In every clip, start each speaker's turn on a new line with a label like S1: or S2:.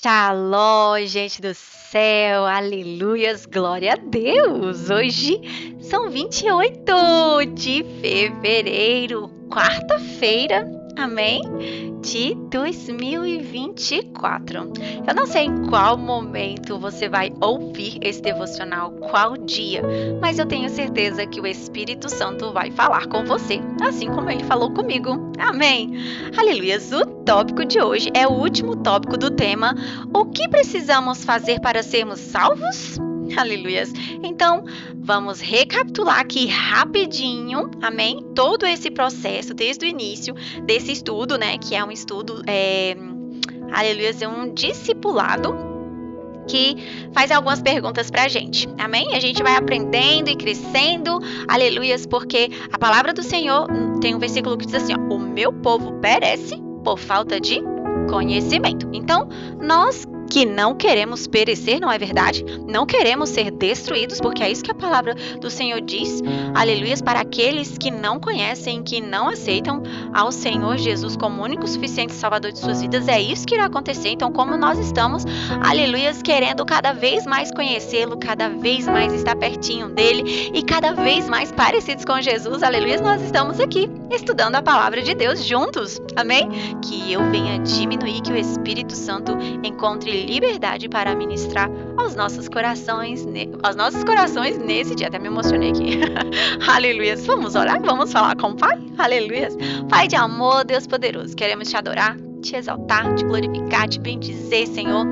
S1: Shalom, gente do céu, aleluias, glória a Deus! Hoje são 28 de fevereiro, quarta-feira, amém? De 2024. Eu não sei em qual momento você vai ouvir esse devocional, qual dia, mas eu tenho certeza que o Espírito Santo vai falar com você, assim como ele falou comigo, amém? Aleluias! O tópico de hoje é o último tópico do tema: o que precisamos fazer para sermos salvos? Aleluias! Então, vamos recapitular aqui rapidinho, amém? Todo esse processo, desde o início desse estudo, né? Que é um estudo, aleluias, é um discipulado que faz algumas perguntas pra gente, amém? A gente vai aprendendo e crescendo, aleluias, porque a palavra do Senhor tem um versículo que diz assim, ó, o meu povo perece por falta de conhecimento. Então, nós que não queremos perecer, não é verdade? Não queremos ser destruídos, porque é isso que a palavra do Senhor diz, aleluias, para aqueles que não conhecem, que não aceitam ao Senhor Jesus como único, suficiente Salvador de suas vidas, é isso que irá acontecer. Então, como nós estamos, aleluias, querendo cada vez mais conhecê-lo, cada vez mais estar pertinho dele e cada vez mais parecidos com Jesus, aleluias, nós estamos aqui estudando a palavra de Deus juntos, amém? Que eu venha diminuir, que o Espírito Santo encontre liberdade para ministrar aos nossos corações nesse dia. Até me emocionei aqui. Aleluias. Vamos orar? Vamos falar com o Pai? Aleluias. Pai de amor, Deus poderoso, queremos te adorar, te exaltar, te glorificar, te bendizer, Senhor.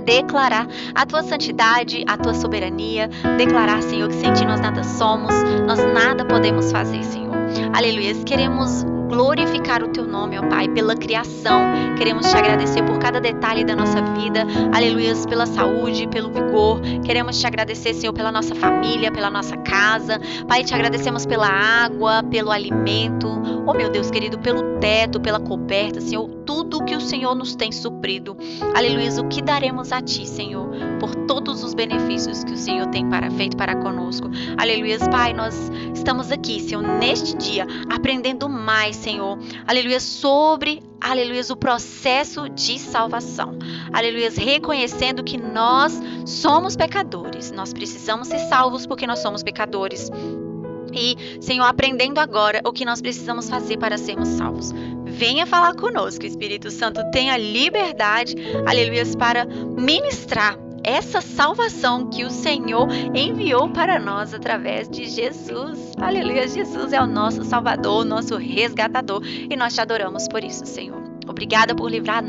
S1: Declarar a tua santidade, a tua soberania, declarar, Senhor, que sem ti nós nada somos, nós nada podemos fazer, Senhor. Aleluias. Queremos glorificar o teu nome, ó Pai, pela criação. Queremos te agradecer por cada detalhe da nossa vida, aleluias, pela saúde, pelo vigor. Queremos te agradecer, Senhor, pela nossa família, pela nossa casa. Pai, te agradecemos pela água, pelo alimento, oh meu Deus querido, pelo teto, pela coberta, Senhor, tudo que o Senhor nos tem suprido. Aleluias, o que daremos a ti, Senhor, por todos os benefícios que o Senhor tem feito para conosco. Aleluias, Pai, nós estamos aqui, Senhor, neste dia, aprendendo mais, Senhor, aleluia, sobre, aleluia, o processo de salvação, aleluia, reconhecendo que nós somos pecadores, nós precisamos ser salvos porque nós somos pecadores. E, Senhor, aprendendo agora o que nós precisamos fazer para sermos salvos. Venha falar conosco, Espírito Santo, tenha liberdade, aleluia, para ministrar essa salvação que o Senhor enviou para nós através de Jesus. Aleluia, Jesus é o nosso Salvador, o nosso resgatador, e nós te adoramos por isso, Senhor. Obrigada por livrar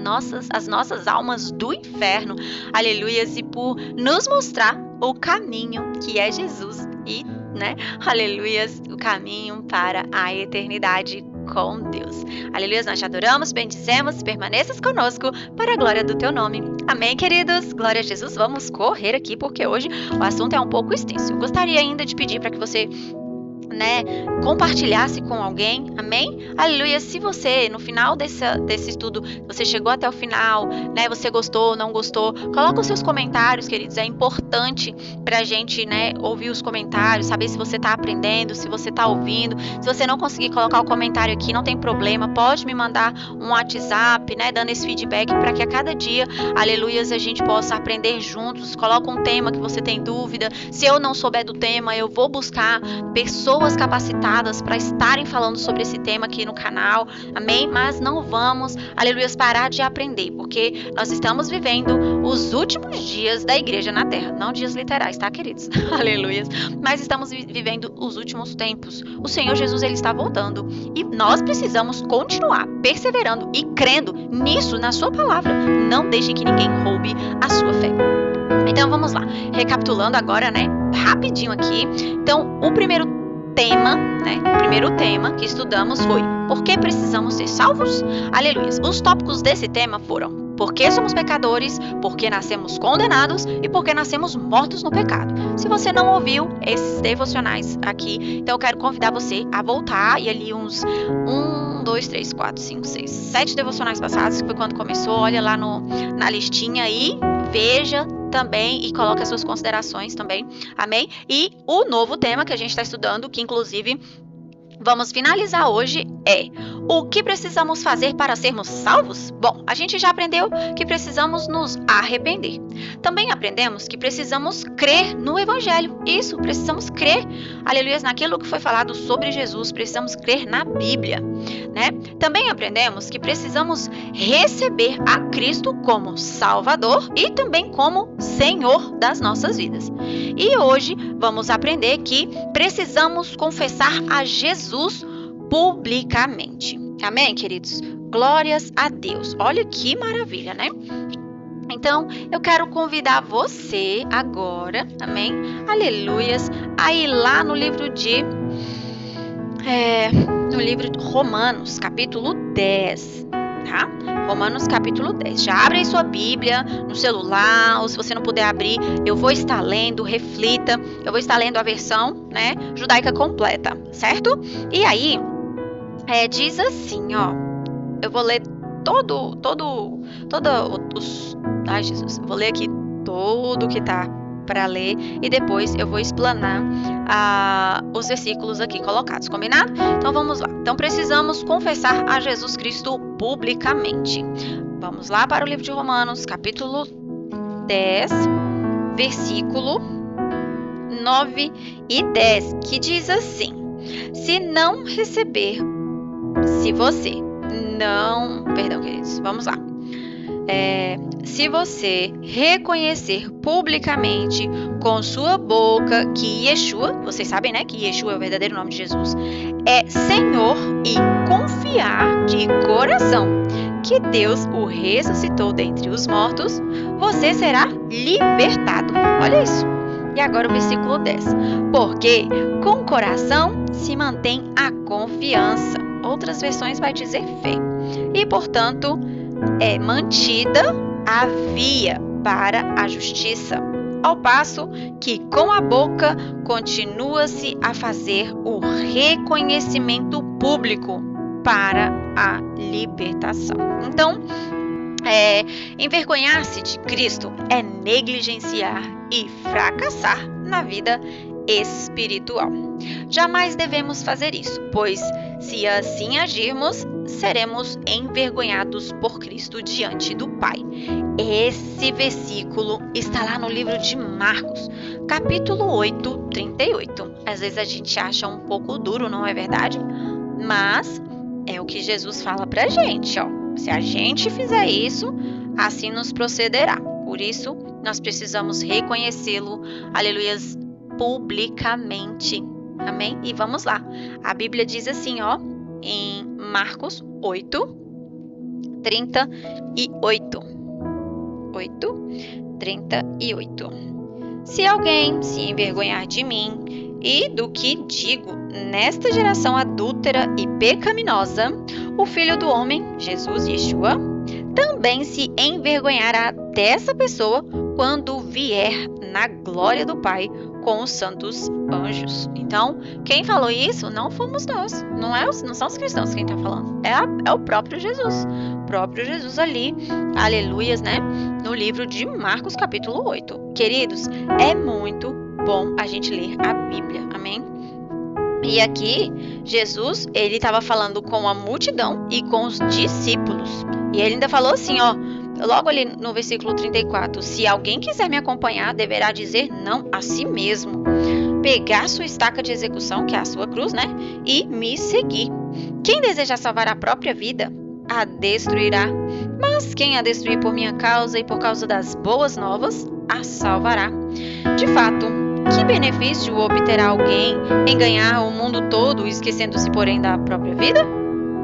S1: as nossas almas do inferno, aleluia, e por nos mostrar o caminho que é Jesus e, aleluia, o caminho para a eternidade com Deus. Aleluia, nós te adoramos, bendizemos, permaneças conosco para a glória do teu nome. Amém, queridos? Glória a Jesus. Vamos correr aqui porque hoje o assunto é um pouco extenso. Eu gostaria ainda de pedir para que você compartilhasse com alguém, amém? Aleluia, se você, no final desse estudo, você chegou até o final, você gostou, não gostou, coloca os seus comentários, queridos, é importante pra gente, ouvir os comentários, saber se você tá aprendendo, se você tá ouvindo. Se você não conseguir colocar o comentário aqui, não tem problema, pode me mandar um WhatsApp, dando esse feedback para que a cada dia, aleluia, a gente possa aprender juntos. Coloca um tema que você tem dúvida, se eu não souber do tema, eu vou buscar pessoas capacitadas para estarem falando sobre esse tema aqui no canal, amém? Mas não vamos, aleluia, parar de aprender, porque nós estamos vivendo os últimos dias da igreja na terra, não dias literais, tá, queridos? Aleluia, mas estamos vivendo os últimos tempos. O Senhor Jesus, ele está voltando e nós precisamos continuar perseverando e crendo nisso, na sua palavra. Não deixe que ninguém roube a sua fé. Então vamos lá, recapitulando agora, rapidinho aqui. Então, o primeiro tema que estudamos foi: por que precisamos ser salvos? Aleluia. Os tópicos desse tema foram: por que somos pecadores, por que nascemos condenados e por que nascemos mortos no pecado. Se você não ouviu esses devocionais aqui, então eu quero convidar você a voltar e ali uns 1, 2, 3, 4, 5, 6, 7 devocionais passados, que foi quando começou. Olha lá na listinha e veja também e coloque as suas considerações também, amém? E o novo tema que a gente está estudando, que inclusive vamos finalizar hoje o que precisamos fazer para sermos salvos? Bom, a gente já aprendeu que precisamos nos arrepender. Também aprendemos que precisamos crer no Evangelho. Isso, precisamos crer, aleluia, naquilo que foi falado sobre Jesus, precisamos crer na Bíblia, né? Também aprendemos que precisamos receber a Cristo como Salvador e também como Senhor das nossas vidas. E hoje vamos aprender que precisamos confessar a Jesus publicamente. Amém, queridos? Glórias a Deus. Olha que maravilha, né? Então, eu quero convidar você agora, amém? Aleluias, a ir lá no livro de Romanos, capítulo 10, tá? Romanos, capítulo 10. Já abre aí sua Bíblia no celular, ou se você não puder abrir, eu vou estar lendo, reflita. Eu vou estar lendo a versão, né, judaica completa, certo? E aí, diz assim, ó. Eu vou ler ai, Jesus, vou ler aqui tudo que tá para ler e depois eu vou explanar os versículos aqui colocados, combinado? Então vamos lá. Então precisamos confessar a Jesus Cristo publicamente. Vamos lá para o livro de Romanos, capítulo 10, versículo 9 e 10, que diz assim: se você reconhecer publicamente com sua boca que Yeshua, vocês sabem, né, que Yeshua é o verdadeiro nome de Jesus, é Senhor, e confiar de coração que Deus o ressuscitou dentre os mortos, você será libertado. Olha isso. E agora o versículo 10. Porque com o coração se mantém a confiança. Outras versões vai dizer fé. E, portanto, é mantida a via para a justiça, ao passo que com a boca continua-se a fazer o reconhecimento público para a libertação. Então, envergonhar-se de Cristo é negligenciar e fracassar na vida espiritual. Jamais devemos fazer isso, pois se assim agirmos, seremos envergonhados por Cristo diante do Pai. Esse versículo está lá no livro de Marcos, capítulo 8, 38. Às vezes a gente acha um pouco duro, não é verdade? Mas é o que Jesus fala pra gente, ó. Se a gente fizer isso, assim nos procederá. Por isso, nós precisamos reconhecê-lo, aleluias, publicamente. Amém? E vamos lá. A Bíblia diz assim, ó, em Marcos 8, 38. 8, 38. Se alguém se envergonhar de mim e do que digo nesta geração adúltera e pecaminosa, o Filho do Homem, Jesus, Yeshua, também se envergonhará dessa pessoa quando vier na glória do Pai com os santos anjos. Então, quem falou isso não fomos nós, não são os cristãos quem está falando, é o próprio Jesus. O próprio Jesus ali, aleluias, né? No livro de Marcos, capítulo 8. Queridos, é muito bom a gente ler a Bíblia, amém? E aqui, Jesus, ele estava falando com a multidão e com os discípulos. E ele ainda falou assim, ó, logo ali no versículo 34, se alguém quiser me acompanhar, deverá dizer não a si mesmo, pegar sua estaca de execução, que é a sua cruz, né, e me seguir. Quem desejar salvar a própria vida, a destruirá, mas quem a destruir por minha causa e por causa das boas novas, a salvará. De fato, que benefício obterá alguém em ganhar o mundo todo, esquecendo-se, porém, da própria vida?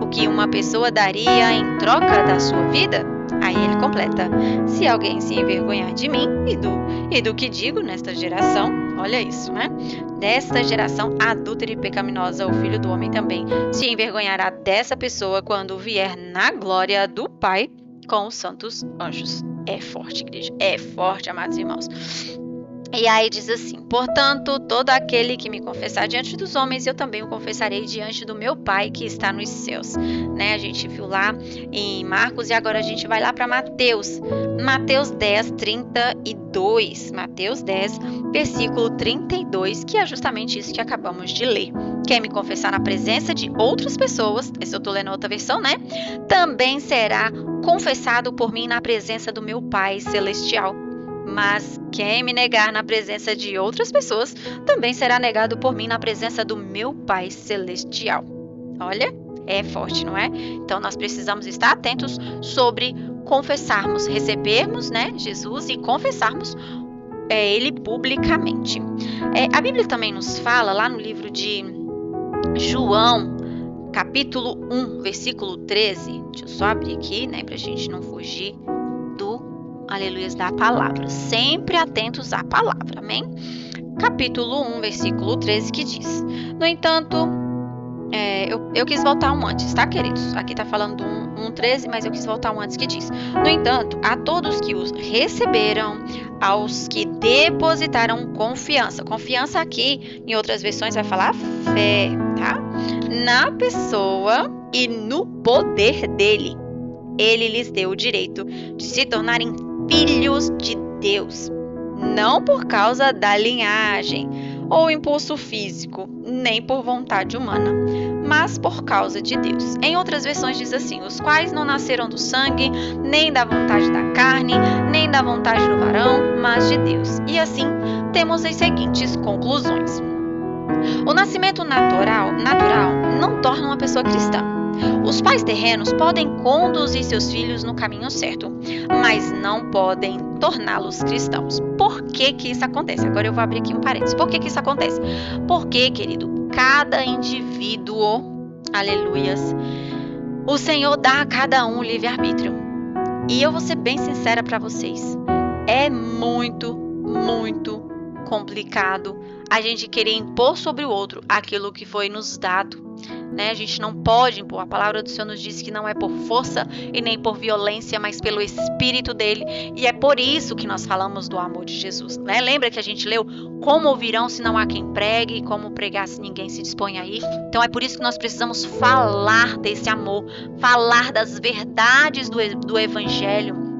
S1: O que uma pessoa daria em troca da sua vida? Aí ele completa, se alguém se envergonhar de mim e do que digo nesta geração, olha isso, né? Desta geração adúltera e pecaminosa, o Filho do Homem também se envergonhará dessa pessoa quando vier na glória do Pai com os santos anjos. É forte, igreja, é forte, amados irmãos. E aí diz assim: portanto, todo aquele que me confessar diante dos homens, eu também o confessarei diante do meu Pai que está nos céus. Né? A gente viu lá em Marcos e agora a gente vai lá para Mateus. Mateus 10, 32. Mateus 10, versículo 32, que é justamente isso que acabamos de ler. Quem me confessar na presença de outras pessoas, esse eu estou lendo outra versão, né? Também será confessado por mim na presença do meu Pai celestial. Mas quem me negar na presença de outras pessoas, também será negado por mim na presença do meu Pai celestial. Olha, é forte, não é? Então nós precisamos estar atentos sobre confessarmos, recebermos, né, Jesus e confessarmos Ele publicamente. A Bíblia também nos fala lá no livro de João, capítulo 1, versículo 13. Deixa eu só abrir aqui, né, pra gente não fugir do aleluias da palavra, sempre atentos à palavra, amém? Capítulo 1, versículo 13, que diz: no entanto, eu quis voltar um antes, tá, queridos? Aqui tá falando 1:13, mas eu quis voltar um antes, que diz: no entanto, a todos que os receberam, aos que depositaram confiança. Confiança aqui, em outras versões, vai falar fé, tá? Na pessoa e no poder dele. Ele lhes deu o direito de se tornarem filhos de Deus, não por causa da linhagem ou impulso físico, nem por vontade humana, mas por causa de Deus. Em outras versões diz assim: os quais não nasceram do sangue, nem da vontade da carne, nem da vontade do varão, mas de Deus. E assim temos as seguintes conclusões. O nascimento natural não torna uma pessoa cristã. Os pais terrenos podem conduzir seus filhos no caminho certo, mas não podem torná-los cristãos. Por que que isso acontece? Agora eu vou abrir aqui um parênteses. Por que que isso acontece? Porque, querido, cada indivíduo, aleluias, o Senhor dá a cada um livre-arbítrio. E eu vou ser bem sincera para vocês. É muito, muito complicado a gente querer impor sobre o outro aquilo que foi nos dado. Né? A gente não pode impor. A palavra do Senhor nos diz que não é por força e nem por violência, mas pelo Espírito dele. E é por isso que nós falamos do amor de Jesus. Né? Lembra que a gente leu: como ouvirão se não há quem pregue, e como pregar se ninguém se dispõe a ir? Então é por isso que nós precisamos falar desse amor, falar das verdades do Evangelho.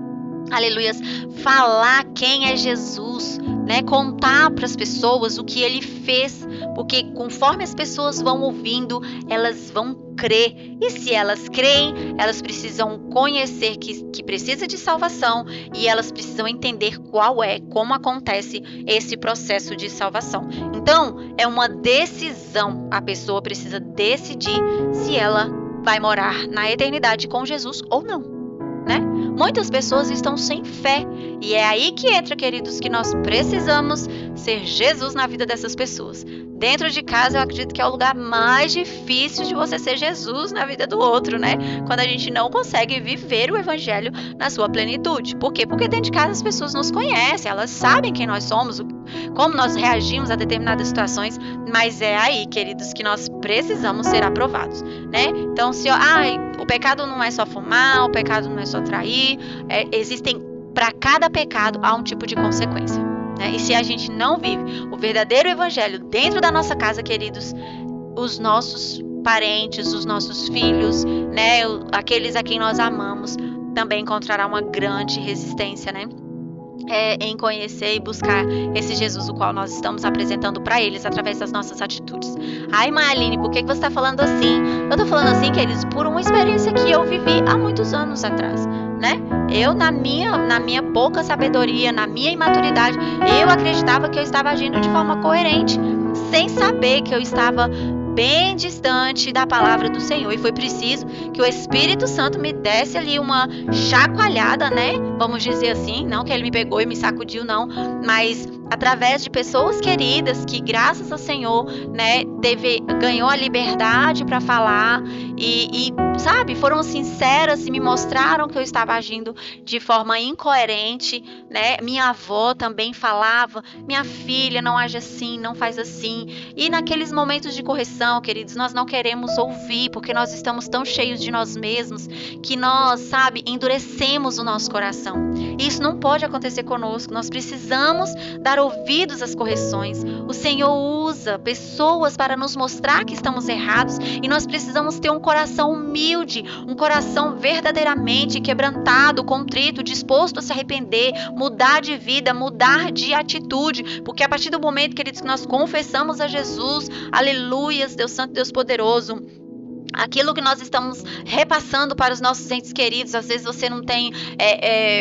S1: Aleluias, falar quem é Jesus, né? Contar para as pessoas o que ele fez, porque conforme as pessoas vão ouvindo, elas vão crer. E se elas creem, elas precisam conhecer que precisa de salvação e elas precisam entender como acontece esse processo de salvação. Então, é uma decisão. A pessoa precisa decidir se ela vai morar na eternidade com Jesus ou não. Né? Muitas pessoas estão sem fé e é aí que entra, queridos, que nós precisamos ser Jesus na vida dessas pessoas. Dentro de casa, eu acredito que é o lugar mais difícil de você ser Jesus na vida do outro, né? Quando a gente não consegue viver o Evangelho na sua plenitude. Por quê? Porque dentro de casa as pessoas nos conhecem, elas sabem quem nós somos, como nós reagimos a determinadas situações, mas é aí, queridos, que nós precisamos ser aprovados, né? Então, o pecado não é só fumar, o pecado não é só trair, existem, para cada pecado há um tipo de consequência. E se a gente não vive o verdadeiro evangelho dentro da nossa casa, queridos, os nossos parentes, os nossos filhos, né, aqueles a quem nós amamos, também encontrará uma grande resistência, né? Em conhecer e buscar esse Jesus, o qual nós estamos apresentando para eles através das nossas atitudes. Ai, Marlene, por que você está falando assim? Eu estou falando assim, queridos, por uma experiência que eu vivi há muitos anos atrás, né? Eu, na minha pouca sabedoria, na minha imaturidade, eu acreditava que eu estava agindo de forma coerente, sem saber que eu estava bem distante da palavra do Senhor, e foi preciso que o Espírito Santo me desse ali uma chacoalhada, né? Vamos dizer assim, não que ele me pegou e me sacudiu, não, mas através de pessoas queridas que, graças ao Senhor, né, ganhou a liberdade para falar e sabe, foram sinceras e me mostraram que eu estava agindo de forma incoerente, né? Minha avó também falava: minha filha, não age assim, não faz assim. E naqueles momentos de correção, queridos, nós não queremos ouvir, porque nós estamos tão cheios de nós mesmos que nós, endurecemos o nosso coração. Isso não pode acontecer conosco. Nós precisamos dar ouvidos às correções. O Senhor usa pessoas para nos mostrar que estamos errados e nós precisamos ter um coração humilde, um coração verdadeiramente quebrantado, contrito, disposto a se arrepender, mudar de vida, mudar de atitude, porque a partir do momento, queridos, que nós confessamos a Jesus, aleluias, Deus Santo, Deus Poderoso, aquilo que nós estamos repassando para os nossos entes queridos. Às vezes você não tem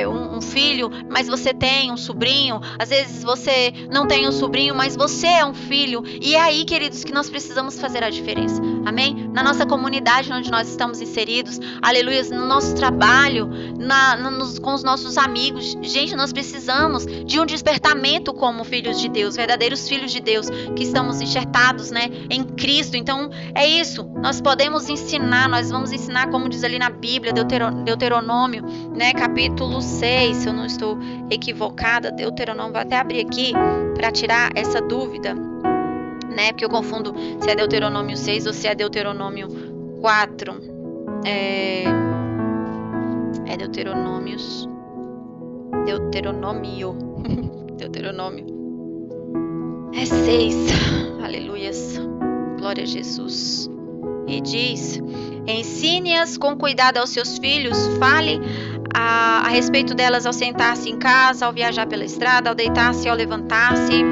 S1: um filho, mas você tem um sobrinho. Às vezes você não tem um sobrinho, mas você é um filho. E é aí, queridos, que nós precisamos fazer a diferença. Amém? Na nossa comunidade onde nós estamos inseridos, aleluia, no nosso trabalho, com os nossos amigos. Gente, nós precisamos de um despertamento como filhos de Deus, verdadeiros filhos de Deus, que estamos enxertados, né, em Cristo. Então, é isso. Nós podemos ensinar, nós vamos ensinar, como diz ali na Bíblia, Deuteronômio, né, capítulo 6, se eu não estou equivocada, Deuteronômio, vou até abrir aqui para tirar essa dúvida, né, porque eu confundo se é Deuteronômio 6 ou se é Deuteronômio 4, é Deuteronômio, é 6, aleluias, glória a Jesus. E diz: ensine-as com cuidado aos seus filhos, fale a respeito delas ao sentar-se em casa, ao viajar pela estrada, ao deitar-se, ao levantar-se.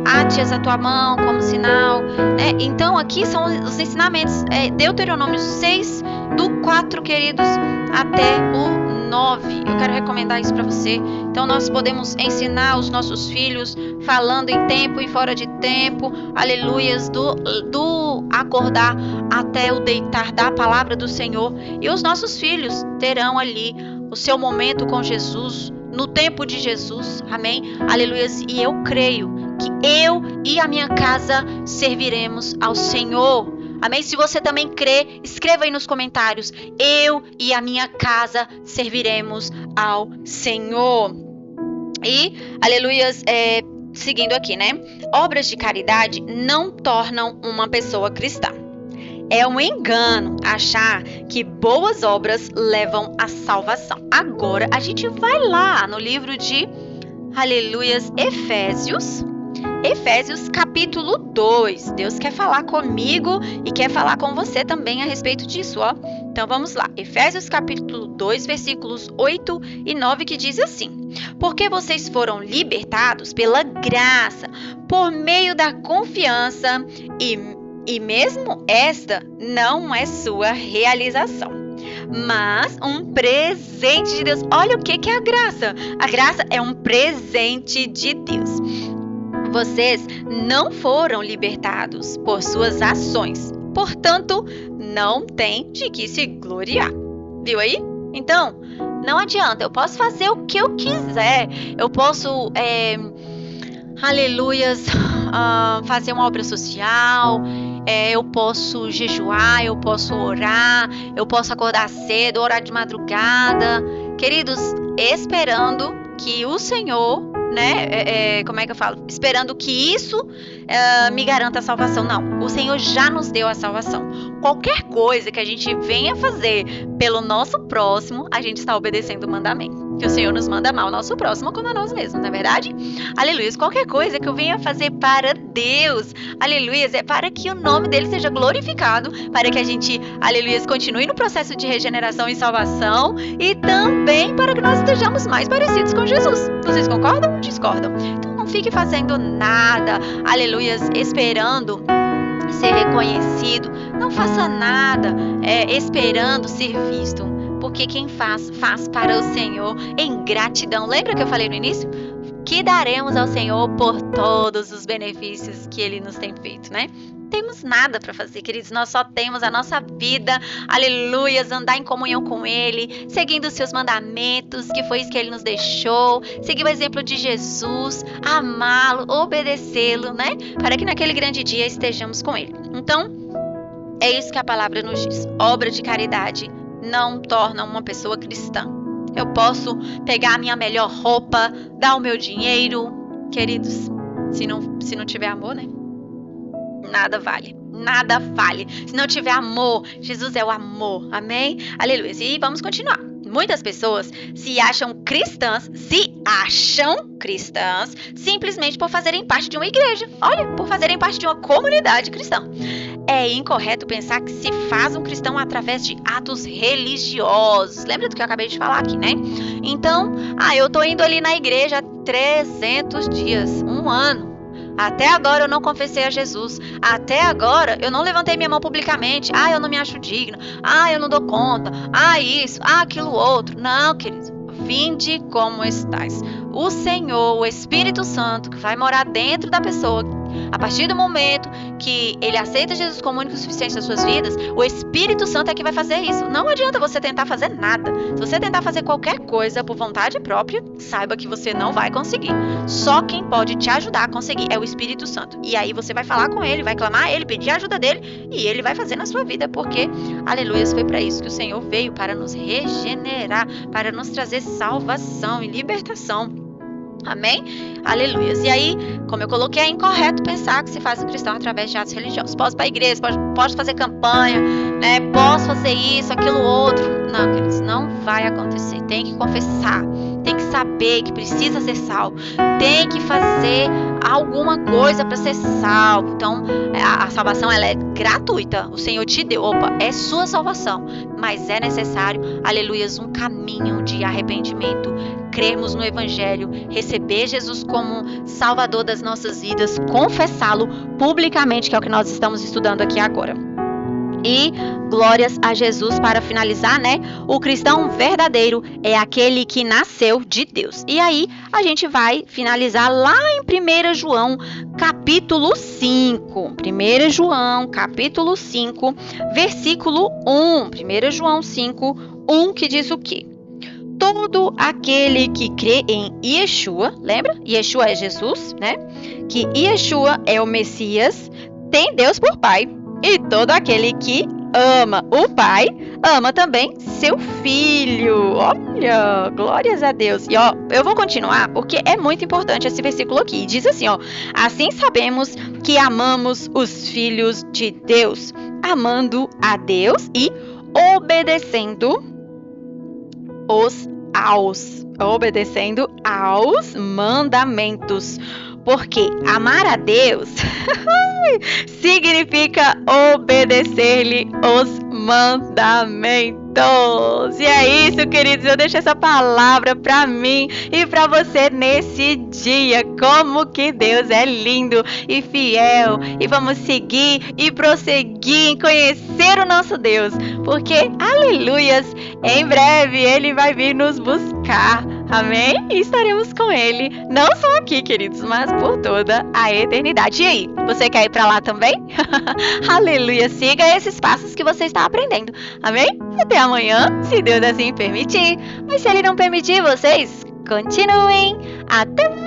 S1: Ate-as a tua mão como sinal, né? Então aqui são os ensinamentos, Deuteronômio 6, do 4, queridos, até o 9. Eu quero recomendar isso para você. Então nós podemos ensinar os nossos filhos falando em tempo e fora de tempo, aleluias, do acordar até o deitar da palavra do Senhor. E os nossos filhos terão ali o seu momento com Jesus, no tempo de Jesus, amém? Aleluias. E eu creio que eu e a minha casa serviremos ao Senhor. Amém? Se você também crê, escreva aí nos comentários: eu e a minha casa serviremos ao Senhor. E, aleluias, seguindo aqui, né? Obras de caridade não tornam uma pessoa cristã. É um engano achar que boas obras levam à salvação. Agora, a gente vai lá no livro de, aleluias, Efésios capítulo 2. Deus quer falar comigo e quer falar com você também a respeito disso, ó. Então vamos lá. Efésios capítulo 2, versículos 8 e 9, que diz assim: porque vocês foram libertados pela graça, por meio da confiança, e mesmo esta não é sua realização, mas um presente de Deus. Olha o que é a graça. A graça é um presente de Deus. Vocês não foram libertados por suas ações, portanto, não tem de que se gloriar. Viu aí? Então, não adianta. Eu posso fazer o que eu quiser. Eu posso, aleluias, fazer uma obra social. Eu posso jejuar, eu posso orar, eu posso acordar cedo, orar de madrugada. Queridos, esperando que o Senhor, né, como é que eu falo? Esperando que isso me garanta a salvação. Não, o Senhor já nos deu a salvação. Qualquer coisa que a gente venha fazer pelo nosso próximo, a gente está obedecendo o mandamento. Que o Senhor nos manda amar o nosso próximo como a nós mesmos, não é verdade? Aleluia. Qualquer coisa que eu venha fazer para Deus, aleluia, é para que o nome dele seja glorificado, para que a gente, aleluia, continue no processo de regeneração e salvação, e também para que nós estejamos mais parecidos com Jesus. Vocês concordam ou discordam? Então não fique fazendo nada, aleluia, esperando ser reconhecido. Não faça nada esperando ser visto. Porque quem faz para o Senhor em gratidão. Lembra que eu falei no início? Que daremos ao Senhor por todos os benefícios que Ele nos tem feito, né? Não temos nada para fazer, queridos. Nós só temos a nossa vida, aleluias, andar em comunhão com Ele, seguindo os seus mandamentos, que foi isso que Ele nos deixou, seguir o exemplo de Jesus, amá-lo, obedecê-lo, né? Para que naquele grande dia estejamos com Ele. Então, é isso que a palavra nos diz. Obra de caridade não torna uma pessoa cristã. Eu posso pegar a minha melhor roupa, dar o meu dinheiro, queridos, se não tiver amor, né? Nada vale. Se não tiver amor, Jesus é o amor, amém? Aleluia. E vamos continuar. Muitas pessoas se acham cristãs simplesmente por fazerem parte de uma igreja. Olha, por fazerem parte de uma comunidade cristã. É incorreto pensar que se faz um cristão através de atos religiosos. Lembra do que eu acabei de falar aqui, né? Então, eu tô indo ali na igreja há 300 dias, um ano. Até agora eu não confessei a Jesus. Até agora eu não levantei minha mão publicamente. Eu não me acho digno. Eu não dou conta. Isso, aquilo outro. Não, querido. Vinde como estais. O Senhor, o Espírito Santo, que vai morar dentro da pessoa, a partir do momento que ele aceita Jesus como único e suficiente das suas vidas, o Espírito Santo é que vai fazer isso. Não adianta você tentar fazer nada. Se você tentar fazer qualquer coisa por vontade própria, saiba que você não vai conseguir. Só quem pode te ajudar a conseguir é o Espírito Santo. E aí você vai falar com ele, vai clamar a ele, pedir a ajuda dele, e ele vai fazer na sua vida, porque, aleluia, foi para isso que o Senhor veio, para nos regenerar, para nos trazer salvação e libertação. Amém? Aleluias. E aí, como eu coloquei, é incorreto pensar que se faz um cristão através de atos religiosos. Posso ir para a igreja, posso fazer campanha, né? Posso fazer isso, aquilo, outro. Não, queridos, não vai acontecer. Tem que confessar, tem que saber que precisa ser salvo, tem que fazer alguma coisa para ser salvo. Então, a salvação ela é gratuita. O Senhor te deu, é sua salvação. Mas é necessário, aleluias, um caminho de arrependimento, crermos no Evangelho, receber Jesus como Salvador das nossas vidas, confessá-lo publicamente, que é o que nós estamos estudando aqui agora. E glórias a Jesus. Para finalizar, né? O cristão verdadeiro é aquele que nasceu de Deus. E aí a gente vai finalizar lá em 1 João capítulo 5. 1 João capítulo 5, versículo 1. 1 João 5, 1, que diz o quê? Todo aquele que crê em Yeshua, lembra? Yeshua é Jesus, né? Que Yeshua é o Messias, tem Deus por Pai. E todo aquele que ama o Pai, ama também seu Filho. Olha, glórias a Deus. E eu vou continuar porque é muito importante esse versículo aqui. Diz assim, assim sabemos que amamos os filhos de Deus, amando a Deus e obedecendo aos mandamentos. Porque amar a Deus significa obedecer-lhe os mandamentos. E é isso, queridos. Eu deixo essa palavra para mim e para você nesse dia. Como que Deus é lindo e fiel. E vamos seguir e prosseguir em conhecer o nosso Deus. Porque, aleluias, em breve Ele vai vir nos buscar. Amém? E estaremos com Ele, não só aqui, queridos, mas por toda a eternidade. E aí, você quer ir para lá também? Aleluia, siga esses passos que você está aprendendo. Amém? Até amanhã, se Deus assim permitir. Mas se Ele não permitir, vocês continuem. Até mais!